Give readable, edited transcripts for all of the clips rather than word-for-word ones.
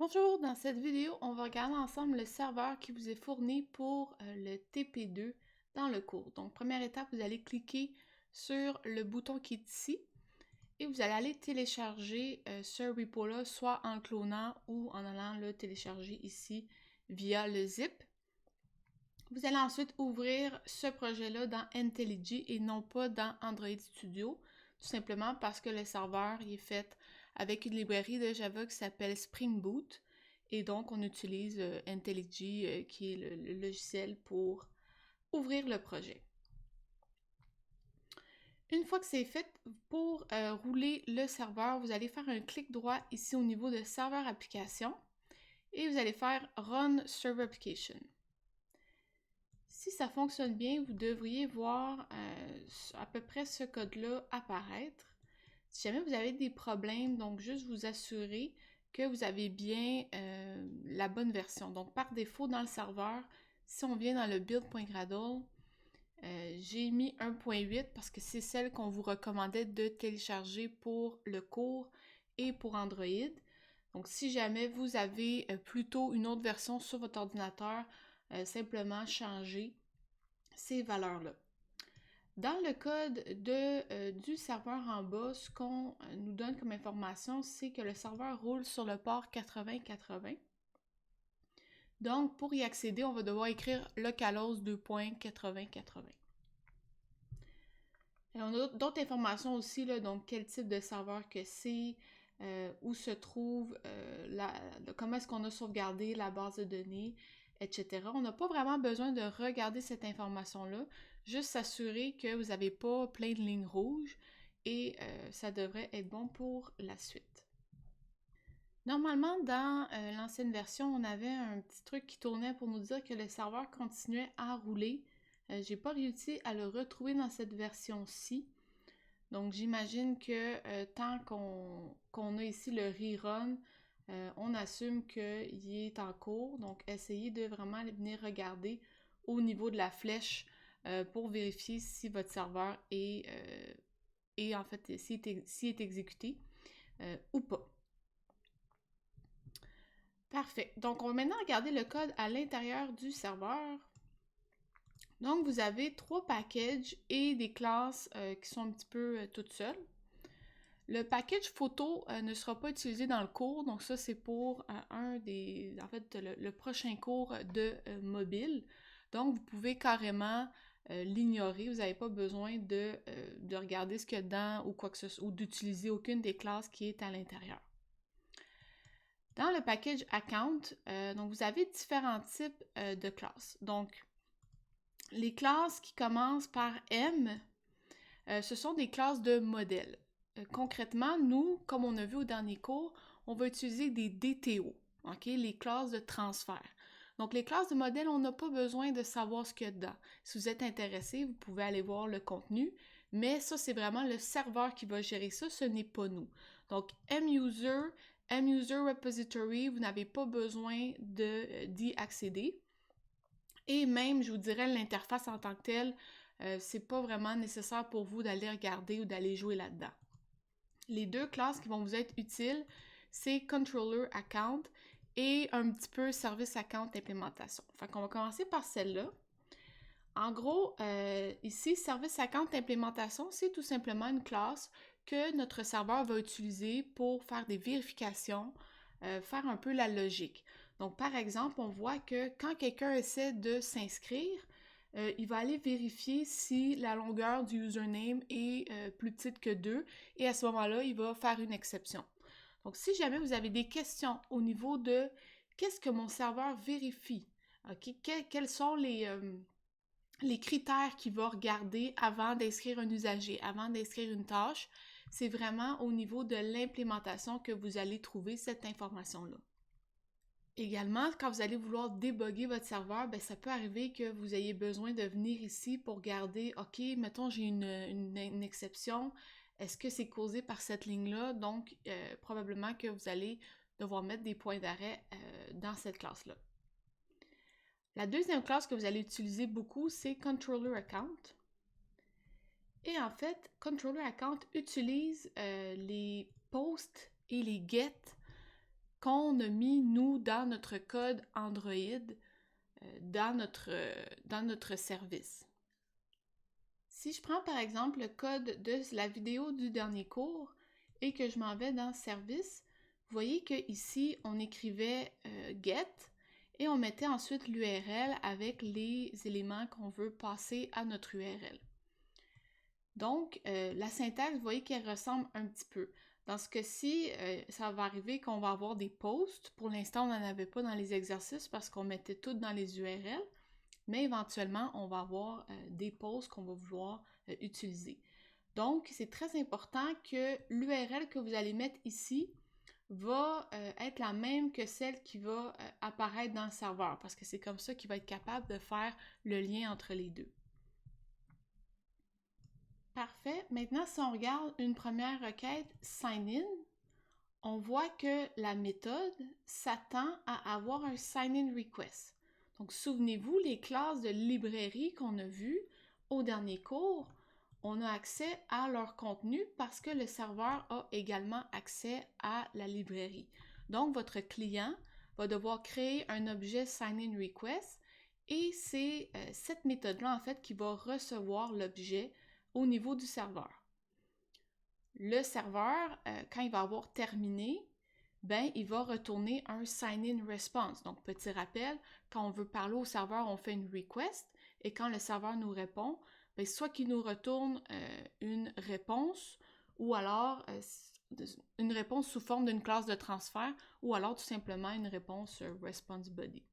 Bonjour, dans cette vidéo, on va regarder ensemble le serveur qui vous est fourni pour le TP2 dans le cours. Donc, première étape, vous allez cliquer sur le bouton qui est ici et vous allez aller télécharger ce repo-là, soit en le clonant ou en allant le télécharger ici via le zip. Vous allez ensuite ouvrir ce projet-là dans IntelliJ et non pas dans Android Studio, tout simplement parce que le serveur est fait avec une librairie de Java qui s'appelle Spring Boot, et donc on utilise IntelliJ qui est le logiciel pour ouvrir le projet. Une fois que c'est fait, pour rouler le serveur, vous allez faire un clic droit ici au niveau de Serveur Application et vous allez faire Run Server Application. Si ça fonctionne bien, vous devriez voir à peu près ce code-là apparaître. Si jamais vous avez des problèmes, donc juste vous assurer que vous avez bien la bonne version. Donc par défaut dans le serveur, si on vient dans le build.gradle, j'ai mis 1.8 parce que c'est celle qu'on vous recommandait de télécharger pour le cours et pour Android. Donc si jamais vous avez plutôt une autre version sur votre ordinateur, simplement changer ces valeurs-là. Dans le code du serveur en bas, ce qu'on nous donne comme information, c'est que le serveur roule sur le port 8080. Donc, pour y accéder, on va devoir écrire localhost 2.8080. On a d'autres informations aussi, là, donc quel type de serveur que c'est, où se trouve, comment est-ce qu'on a sauvegardé la base de données, etc. On n'a pas vraiment besoin de regarder cette information-là, juste s'assurer que vous n'avez pas plein de lignes rouges et ça devrait être bon pour la suite. Normalement, dans l'ancienne version, on avait un petit truc qui tournait pour nous dire que le serveur continuait à rouler. J'ai pas réussi à le retrouver dans cette version-ci. Donc, j'imagine que tant qu'on a ici le rerun, on assume qu'il est en cours. Donc, essayez de vraiment venir regarder au niveau de la flèche pour vérifier si votre serveur est en fait, s'il est exécuté ou pas. Parfait. Donc, on va maintenant regarder le code à l'intérieur du serveur. Donc, vous avez 3 packages et des classes qui sont un petit peu toutes seules. Le package photo ne sera pas utilisé dans le cours, donc ça c'est pour le prochain cours de mobile. Donc, vous pouvez carrément l'ignorer, vous n'avez pas besoin de regarder ce qu'il y a dedans ou quoi que ce soit, ou d'utiliser aucune des classes qui est à l'intérieur. Dans le package account, donc vous avez différents types de classes. Donc, les classes qui commencent par M, ce sont des classes de modèles. Concrètement, nous, comme on a vu au dernier cours, on va utiliser des DTO, les classes de transfert. Donc, les classes de modèles, on n'a pas besoin de savoir ce qu'il y a dedans. Si vous êtes intéressé, vous pouvez aller voir le contenu, mais ça, c'est vraiment le serveur qui va gérer ça, ce n'est pas nous. Donc, MUser Repository, vous n'avez pas besoin d'y accéder. Et même, je vous dirais, l'interface en tant que telle, c'est pas vraiment nécessaire pour vous d'aller regarder ou d'aller jouer là-dedans. Les deux classes qui vont vous être utiles, c'est Controller Account et un petit peu Service Account Implémentation. Fait qu'on va commencer par celle-là. En gros, ici, Service Account Implémentation, c'est tout simplement une classe que notre serveur va utiliser pour faire des vérifications, faire un peu la logique. Donc, par exemple, on voit que quand quelqu'un essaie de s'inscrire, il va aller vérifier si la longueur du username est plus petite que 2 et à ce moment-là, il va faire une exception. Donc, si jamais vous avez des questions au niveau de qu'est-ce que mon serveur vérifie, quels sont les critères qu'il va regarder avant d'inscrire un usager, avant d'inscrire une tâche, c'est vraiment au niveau de l'implémentation que vous allez trouver cette information-là. Également, quand vous allez vouloir débugger votre serveur, ça peut arriver que vous ayez besoin de venir ici pour regarder, OK, mettons j'ai une exception, est-ce que c'est causé par cette ligne-là? Donc, probablement que vous allez devoir mettre des points d'arrêt dans cette classe-là. La deuxième classe que vous allez utiliser beaucoup, c'est Controller Account. Et en fait, Controller Account utilise les posts et les get qu'on a mis, nous, dans notre code Android, dans notre service. Si je prends par exemple le code de la vidéo du dernier cours et que je m'en vais dans Service, vous voyez qu'ici, on écrivait Get et on mettait ensuite l'URL avec les éléments qu'on veut passer à notre URL. Donc, la syntaxe, vous voyez qu'elle ressemble un petit peu. Dans ce cas-ci, ça va arriver qu'on va avoir des posts. Pour l'instant, on n'en avait pas dans les exercices parce qu'on mettait tout dans les URL. Mais éventuellement, on va avoir des posts qu'on va vouloir utiliser. Donc, c'est très important que l'URL que vous allez mettre ici va être la même que celle qui va apparaître dans le serveur parce que c'est comme ça qu'il va être capable de faire le lien entre les deux. Parfait. Maintenant, si on regarde une première requête sign in, on voit que la méthode s'attend à avoir un sign in request. Donc, souvenez-vous, les classes de librairie qu'on a vues au dernier cours, on a accès à leur contenu parce que le serveur a également accès à la librairie. Donc, votre client va devoir créer un objet sign in request et c'est cette méthode-là, en fait, qui va recevoir l'objet au niveau du serveur. Le serveur, quand il va avoir terminé, il va retourner un sign-in response. Donc, petit rappel, quand on veut parler au serveur, on fait une request et quand le serveur nous répond, soit qu'il nous retourne une réponse ou alors une réponse sous forme d'une classe de transfert ou alors tout simplement une réponse response body,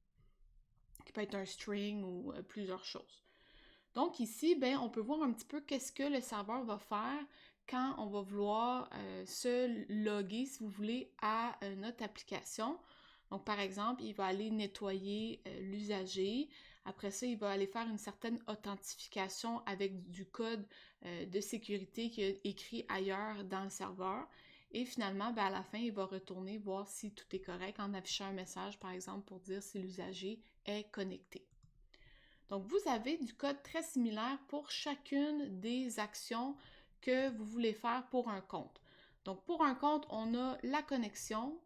qui peut être un string ou plusieurs choses. Donc ici, on peut voir un petit peu qu'est-ce que le serveur va faire quand on va vouloir se loguer, si vous voulez, à notre application. Donc par exemple, il va aller nettoyer l'usager. Après ça, il va aller faire une certaine authentification avec du code de sécurité qui est écrit ailleurs dans le serveur. Et finalement, à la fin, il va retourner voir si tout est correct en affichant un message, par exemple, pour dire si l'usager est connecté. Donc, vous avez du code très similaire pour chacune des actions que vous voulez faire pour un compte. Donc, pour un compte, on a la connexion,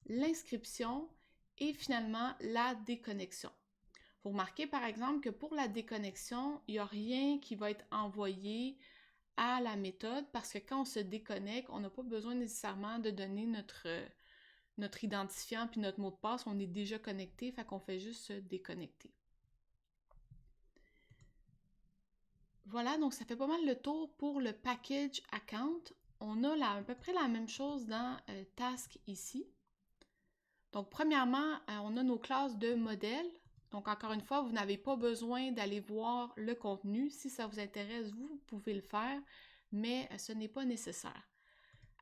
l'inscription et finalement la déconnexion. Vous remarquez par exemple que pour la déconnexion, il n'y a rien qui va être envoyé à la méthode parce que quand on se déconnecte, on n'a pas besoin nécessairement de donner notre identifiant puis notre mot de passe. On est déjà connecté, fait qu'on fait juste se déconnecter. Voilà, donc ça fait pas mal le tour pour le package account. On a à peu près la même chose dans task ici. Donc premièrement, on a nos classes de modèles. Donc encore une fois, vous n'avez pas besoin d'aller voir le contenu. Si ça vous intéresse, vous pouvez le faire, mais ce n'est pas nécessaire.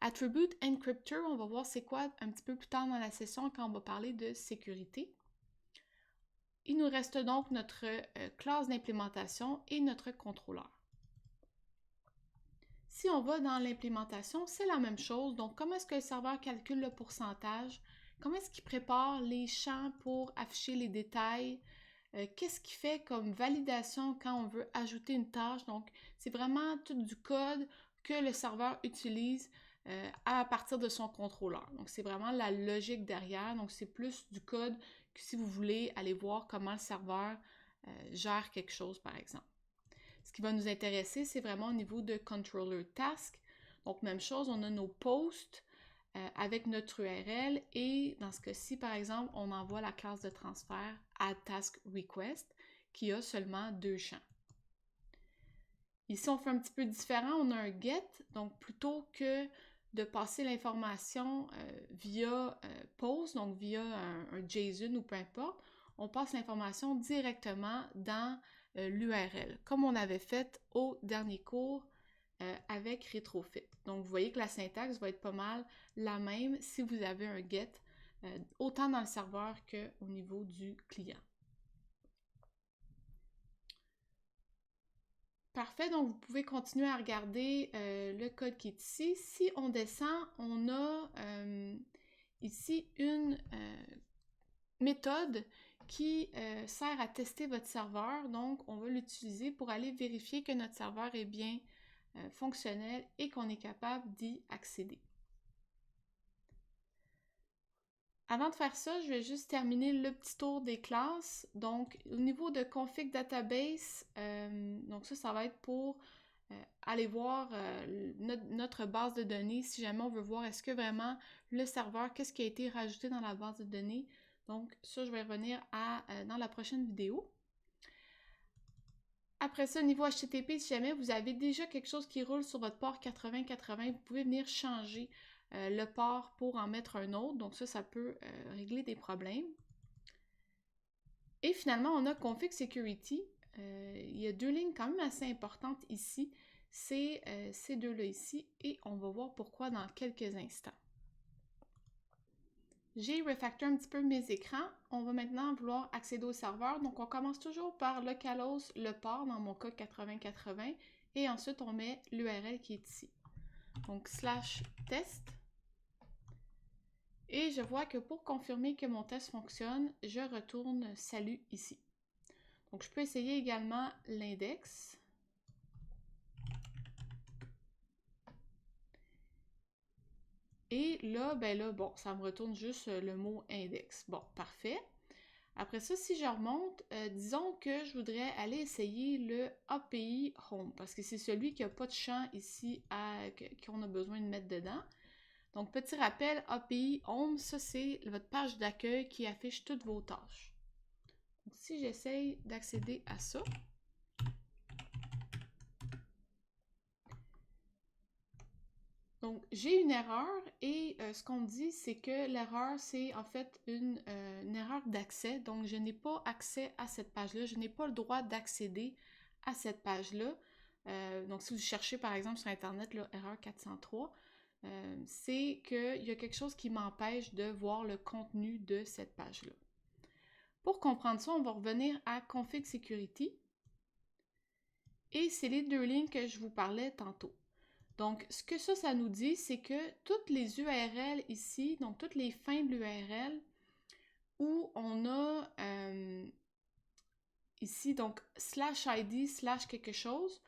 Attribute Encryptor, on va voir c'est quoi un petit peu plus tard dans la session quand on va parler de sécurité. Il nous reste donc notre classe d'implémentation et notre contrôleur. Si on va dans l'implémentation, c'est la même chose. Donc, comment est-ce que le serveur calcule le pourcentage? Comment est-ce qu'il prépare les champs pour afficher les détails? Qu'est-ce qu'il fait comme validation quand on veut ajouter une tâche? Donc, c'est vraiment tout du code que le serveur utilise à partir de son contrôleur. Donc, c'est vraiment la logique derrière. Donc, c'est plus du code que si vous voulez aller voir comment le serveur gère quelque chose, par exemple. Ce qui va nous intéresser, c'est vraiment au niveau de controller task. Donc, même chose, on a nos posts avec notre URL et dans ce cas-ci, par exemple, on envoie la classe de transfert add task request qui a seulement 2 champs. Ici, on fait un petit peu différent. On a un get, donc plutôt que de passer l'information via post, donc via un JSON ou peu importe, on passe l'information directement dans l'URL, comme on avait fait au dernier cours avec Retrofit. Donc, vous voyez que la syntaxe va être pas mal la même si vous avez un get, autant dans le serveur qu'au niveau du client. Parfait, donc vous pouvez continuer à regarder le code qui est ici. Si on descend, on a ici une méthode qui sert à tester votre serveur. Donc, on va l'utiliser pour aller vérifier que notre serveur est bien fonctionnel et qu'on est capable d'y accéder. Avant de faire ça, je vais juste terminer le petit tour des classes. Donc, au niveau de config database, donc ça va être pour aller voir notre base de données si jamais on veut voir est-ce que vraiment le serveur, qu'est-ce qui a été rajouté dans la base de données. Donc, ça, je vais revenir dans la prochaine vidéo. Après ça, au niveau HTTP, si jamais vous avez déjà quelque chose qui roule sur votre port 8080, vous pouvez venir changer le port pour en mettre un autre. Donc ça peut régler des problèmes. Et finalement, on a Config Security. Il y a deux lignes quand même assez importantes ici. C'est ces deux-là ici et on va voir pourquoi dans quelques instants. J'ai refactoré un petit peu mes écrans. On va maintenant vouloir accéder au serveur. Donc, on commence toujours par localhost le port, dans mon cas 8080, et ensuite on met l'URL qui est ici. Donc, /test. Et je vois que pour confirmer que mon test fonctionne, je retourne salut ici. Donc, je peux essayer également l'index. Et là, bon, ça me retourne juste le mot index. Bon, parfait. Après ça, si je remonte, disons que je voudrais aller essayer le API Home, parce que c'est celui qui n'a pas de champ ici qu'on a besoin de mettre dedans. Donc, petit rappel, API Home, ça c'est votre page d'accueil qui affiche toutes vos tâches. Donc, si j'essaye d'accéder à ça, donc j'ai une erreur et ce qu'on me dit, c'est que l'erreur, c'est en fait une erreur d'accès. Donc, je n'ai pas accès à cette page-là. Je n'ai pas le droit d'accéder à cette page-là. Donc, si vous cherchez, par exemple, sur Internet, là, erreur 403, c'est qu'il y a quelque chose qui m'empêche de voir le contenu de cette page-là. Pour comprendre ça, on va revenir à Config Security. Et c'est les deux lignes que je vous parlais tantôt. Donc, ce que ça nous dit, c'est que toutes les URL ici, donc toutes les fins de l'URL, où on a ici, donc, /id, /quelque chose,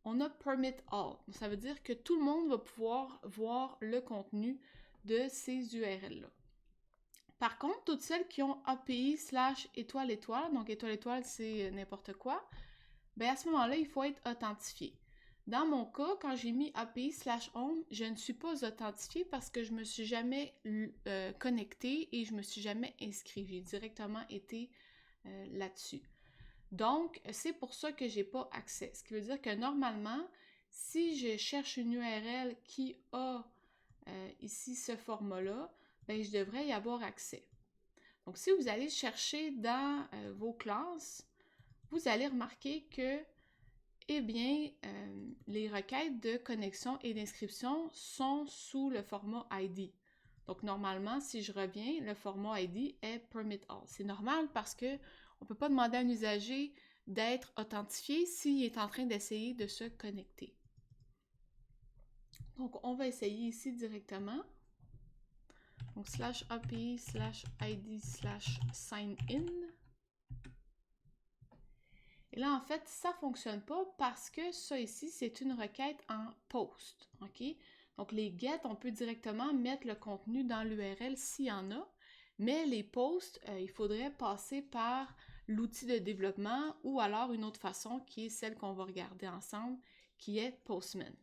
on a permit all. Ça veut dire que tout le monde va pouvoir voir le contenu de ces URL-là. Par contre, toutes celles qui ont API /étoile, donc étoile, c'est n'importe quoi, bien à ce moment-là, il faut être authentifié. Dans mon cas, quand j'ai mis API /home, je ne suis pas authentifiée parce que je ne me suis jamais connectée et je ne me suis jamais inscrite. J'ai directement été là-dessus. Donc, c'est pour ça que je n'ai pas accès. Ce qui veut dire que normalement, si je cherche une URL qui a ici ce format-là, ben, je devrais y avoir accès. Donc, si vous allez chercher dans vos classes, vous allez remarquer que eh bien, les requêtes de connexion et d'inscription sont sous le format ID. Donc, normalement, si je reviens, le format ID est Permit All. C'est normal parce qu'on ne peut pas demander à un usager d'être authentifié s'il est en train d'essayer de se connecter. Donc, on va essayer ici directement. Donc, /API /ID /sign-in. Et là, en fait, ça ne fonctionne pas parce que ça ici, c'est une requête en post. OK? Donc, les get, on peut directement mettre le contenu dans l'URL s'il y en a, mais les posts, il faudrait passer par l'outil de développement ou alors une autre façon qui est celle qu'on va regarder ensemble, qui est Postman.